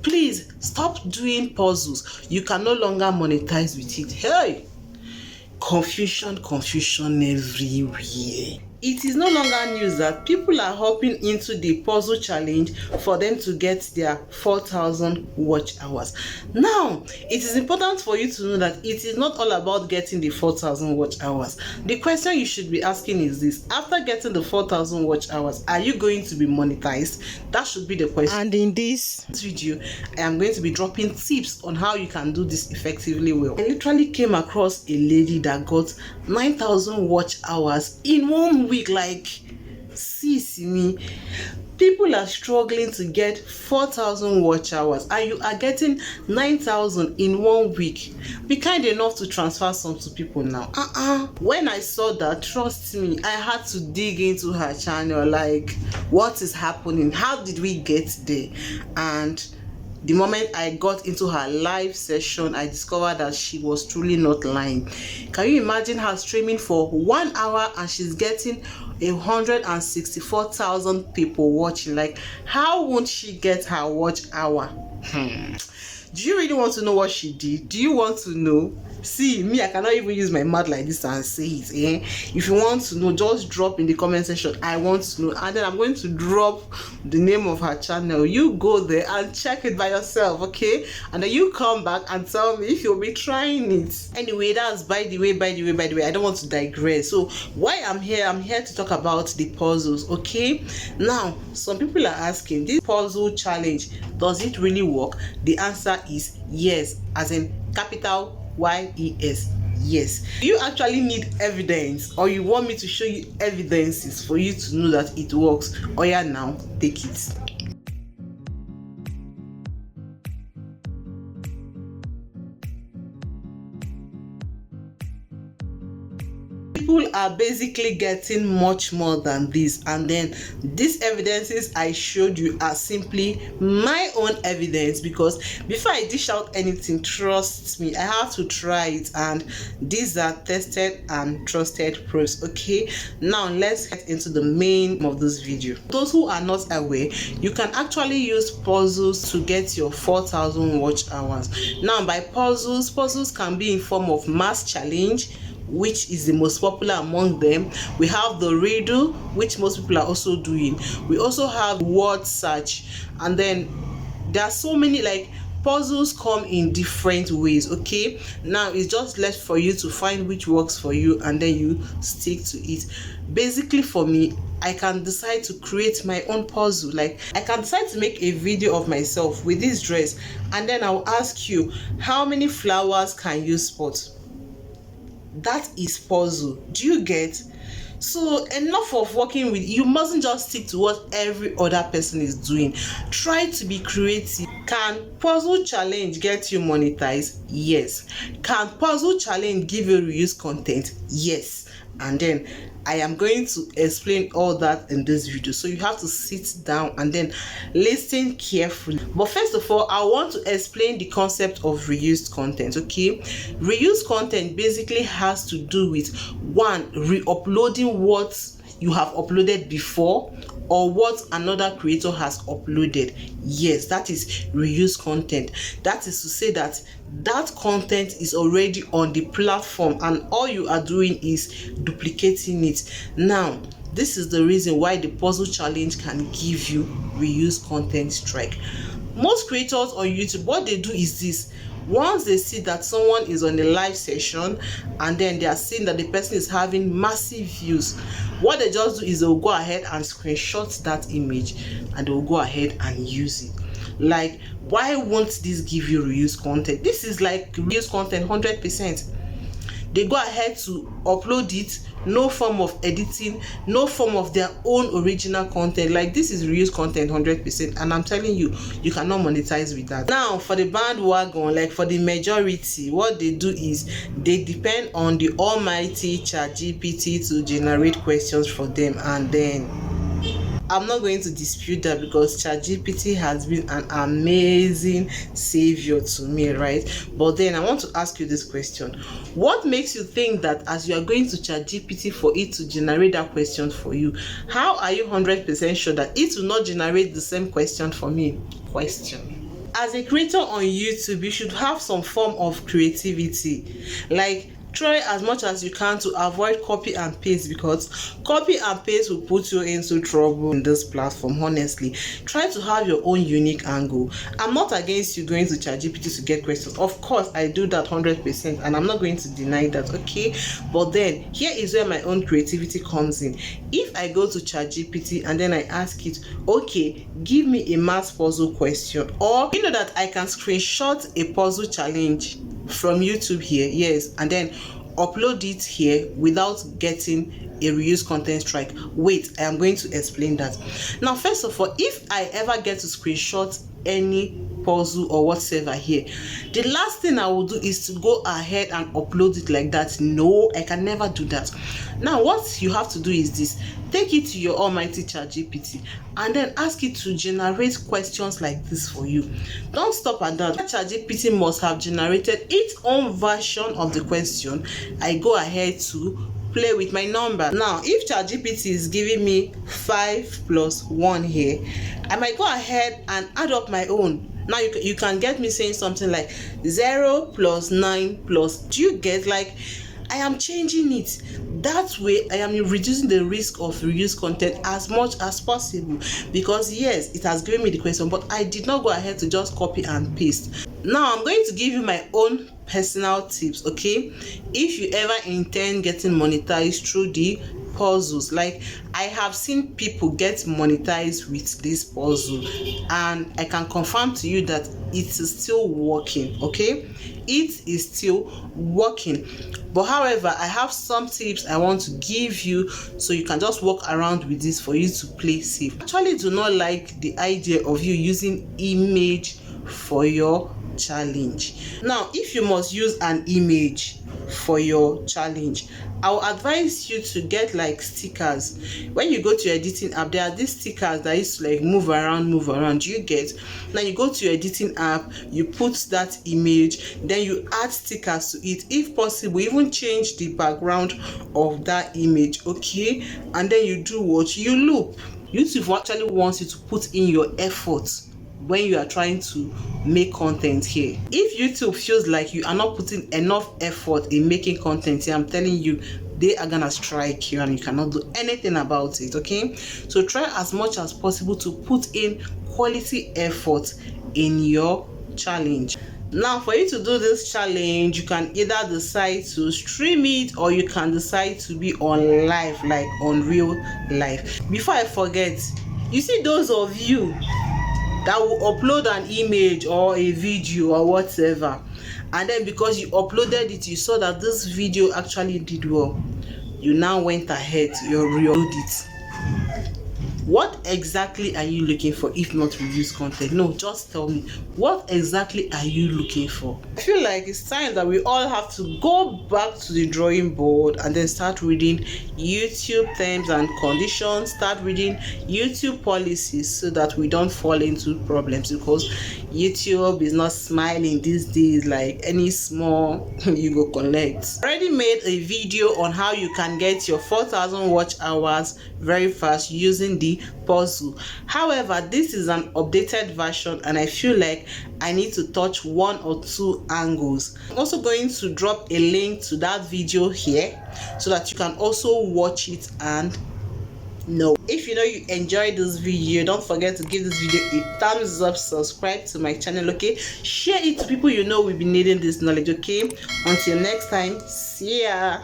Please stop doing puzzles. You can no longer monetize with it. Hey, confusion everywhere. It is no longer news that people are hopping into the puzzle challenge for them to get their 4,000 watch hours. Now, it is important for you to know that it is not all about getting the 4,000 watch hours. The question you should be asking is this: after getting the 4,000 watch hours, are you going to be monetized? That should be the question. And in this video, I am going to be dropping tips on how you can do this effectively well. I literally came across a lady that got 9,000 watch hours in 1 week. Like, see me, people are struggling to get 4,000 watch hours and you are getting 9,000 in 1 week. Be kind enough to transfer some to people now. When I saw that, trust me, I had to dig into her channel. Like, what is happening? How did we get there? And the moment I got into her live session, I discovered that she was truly not lying. Can you imagine her streaming for 1 hour and she's getting 164,000 people watching? Like, how won't she get her watch hour? Do you really want to know what she did? Do you want to know? See me, I cannot even use my mouth like this and say it. If you want to know, just drop in the comment section, I want to know, and then I'm going to drop the name of her channel. You go there and check it by yourself, okay? And then you come back and tell me if you'll be trying it. Anyway, that's by the way, I don't want to digress. So why I'm here to talk about the puzzles, okay? Now, some people are asking, this puzzle challenge, does it really work? The answer is yes, as in capital YES. Yes. Do you actually need evidence, or you want me to show you evidences for you to know that it works? Oh yeah, now take it. People are basically getting much more than this, and then these evidences I showed you are simply my own evidence, because before I dish out anything, trust me, I have to try it, and these are tested and trusted proofs. Okay, now let's get into the main of this video. Those who are not aware, you can actually use puzzles to get your 4,000 watch hours. Now, by puzzles can be in form of mass challenge, which is the most popular among them. We have the riddle, which most people are also doing. We also have word search, and then there are so many, like, puzzles come in different ways. Okay, now it's just left for you to find which works for you and then you stick to it. Basically, for me, I can decide to create my own puzzle. Like, I can decide to make a video of myself with this dress, and then I'll ask you, how many flowers can you spot? That is puzzle. Do you get? So enough of working with, you mustn't just stick to what every other person is doing. Try to be creative. Can puzzle challenge get you monetized? Yes. Can puzzle challenge give you reused content? Yes. And then I am going to explain all that in this video, so you have to sit down and then listen carefully. But first of all, I want to explain the concept of reused content. Okay, reused content basically has to do with, one, re-uploading what you have uploaded before or what another creator has uploaded. Yes, that is reused content. That is to say that that content is already on the platform and all you are doing is duplicating it. Now, this is the reason why the puzzle challenge can give you reused content strike. Most creators on YouTube, what they do is this: once they see that someone is on a live session and then they are seeing that the person is having massive views, what they just do is they'll go ahead and screenshot that image and they'll go ahead and use it. Like, why won't this give you reused content? This is like reused content 100%. They go ahead to upload it, no form of editing, no form of their own original content. Like, this is reused content 100%, and I'm telling you, you cannot monetize with that. Now, for the bandwagon, like for the majority, what they do is they depend on the almighty ChatGPT to generate questions for them, and then I'm not going to dispute that, because ChatGPT has been an amazing savior to me, right? But then I want to ask you this question: what makes you think that as you are going to ChatGPT for it to generate that question for you, how are you 100% sure that it will not generate the same question for me? as a creator on YouTube, you should have some form of creativity. Like, try as much as you can to avoid copy and paste, because copy and paste will put you into trouble in this platform. Honestly, try to have your own unique angle. I'm not against you going to ChatGPT to get questions. Of course, I do that 100%, and I'm not going to deny that, okay? But then here is where my own creativity comes in. If I go to ChatGPT and then I ask it, okay, give me a math puzzle question, or you know that I can screenshot a puzzle challenge from YouTube here, yes, and then upload it here without getting a reuse content strike. Wait, I am going to explain that. Now, first of all, if I ever get to screenshot any puzzle or whatever here, the last thing I will do is to go ahead and upload it like that. No, I can never do that. Now, what you have to do is this: take it to your almighty ChatGPT and then ask it to generate questions like this for you. Don't stop at that. ChatGPT must have generated its own version of the question. I go ahead to play with my number. Now, if ChatGPT is giving me 5 plus 1 here, I might go ahead and add up my own. Now you can get me saying something like 0 plus 9 plus. Do you get? Like, I am changing it. That way, I am reducing the risk of reuse content as much as possible, because yes, it has given me the question, but I did not go ahead to just copy and paste. Now, I'm going to give you my own personal tips, okay? If you ever intend getting monetized through the puzzles, like I have seen people get monetized with this puzzle, and I can confirm to you that it is still working, okay? It is still working. But however, I have some tips I want to give you so you can just walk around with this for you to play safe. I actually do not like the idea of you using image for your challenge. Now, if you must use an image for your challenge, I will advise you to get like stickers. When you go to your editing app, there are these stickers that used to like move around. You get? Now you go to your editing app, you put that image, then you add stickers to it. If possible, even change the background of that image, okay? And then you do what? You loop. YouTube actually wants you to put in your effort when you are trying to make content here. If YouTube feels like you are not putting enough effort in making content here, I'm telling you, they are gonna strike you and you cannot do anything about it, okay? So try as much as possible to put in quality effort in your challenge. Now, for you to do this challenge, you can either decide to stream it or you can decide to be on live, like on real life. Before I forget, you see those of you that will upload an image or a video or whatever, and then because you uploaded it, you saw that this video actually did well, you now went ahead to re-upload it. What exactly are you looking for if not reuse content? No, just tell me, what exactly are you looking for? I feel like it's time that we all have to go back to the drawing board and then start reading YouTube terms and conditions, start reading YouTube policies so that we don't fall into problems, because YouTube is not smiling these days. Like any small you go collect. I already made a video on how you can get your 4,000 watch hours very fast using the puzzle. However, this is an updated version and I feel like I need to touch 1 or 2 angles. I'm also going to drop a link to that video here so that you can also watch it and know. If you know you enjoyed this video, don't forget to give this video a thumbs up, subscribe to my channel, okay? Share it to people you know will be needing this knowledge, okay? Until next time, see ya.